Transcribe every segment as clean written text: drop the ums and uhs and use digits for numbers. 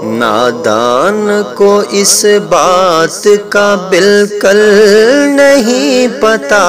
نادان کو اس بات کا بالکل نہیں پتہ،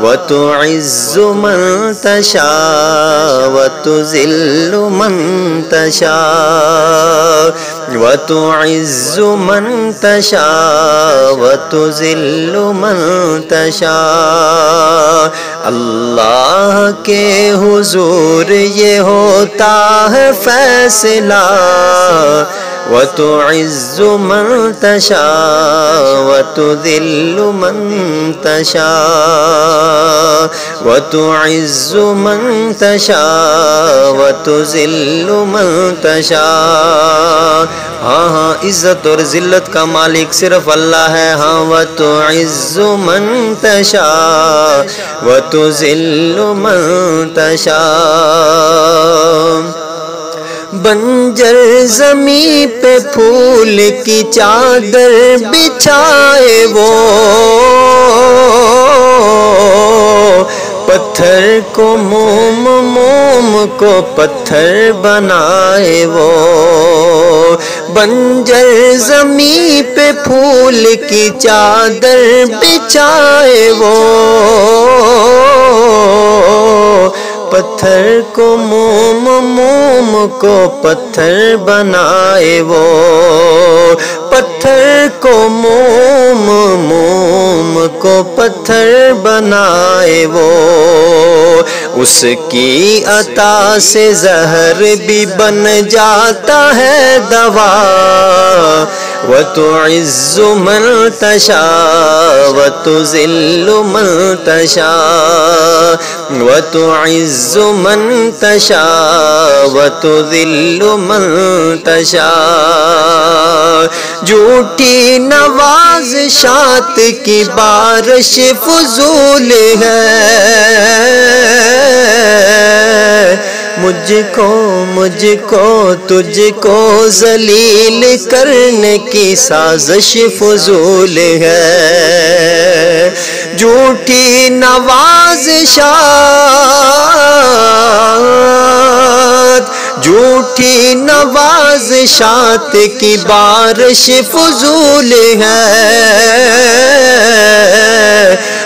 وَتُعِزُّ مَن تَشَاءُ وَتُذِلُّ مَن تَشَاءُ، وَتُعِزُّ مَن تَشَاءُ وَتُذِلُّ مَن تَشَاءُ۔ اللہ کے حضور یہ ہوتا ہے فیصلہ، وَتُعِزُّ مَن تَشَاءُ وَتُذِلُّ مَن تَشَاءُ، وَتُعِزُّ مَن تَشَاءُ وَتُذِلُّ مَن تَشَاءُ۔ ہاں عزت اور ذلت کا مالک صرف اللہ ہے۔ ہاں وَتُعِزُّ مَن تَشَاءُ وَتُذِلُّ مَن تَشَاءُ۔ بنجر زمیں پہ پھول کی چادر بچھائے وہ، پتھر کو موم، موم کو پتھر بنائے وہ۔ بنجر زمیں پہ پھول کی چادر بچھائے وہ، پتھر کو موم، موم کو پتھر بنائے وہ، پتھر کو موم، موم کو پتھر بنائے وہ۔ اس کی عطا سے زہر بھی بن جاتا ہے دوا، وَتُعِزُّ مَن تَشَاءُ وَتُذِلُّ مَن تَشَاءُ، وَتُعِزُّ مَن تَشَاءُ وَتُذِلُّ مَن تَشَاءُ۔ جھوٹی نوازشات کی بارش فضول ہے، مجھ کو تجھ کو ذلیل کرنے کی سازش فضول ہے۔ جھوٹی نوازشات، جھوٹی نوازشات کی بارش فضول ہے،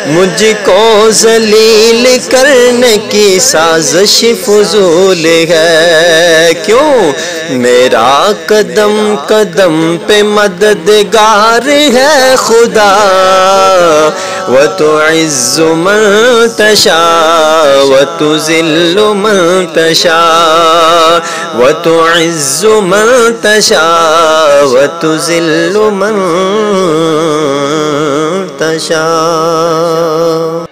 مجھ کو ذلیل کرنے کی سازش فضول ہے۔ کیوں؟ میرا قدم قدم پہ مددگار ہے خدا، وَتُعِزُّ مَن تَشَاءُ وَتُذِلُّ مَن تَشَاءُ، وَتُعِزُّ مَن تَشَاءُ وَتُذِلُّ مَن تَشَاءُ۔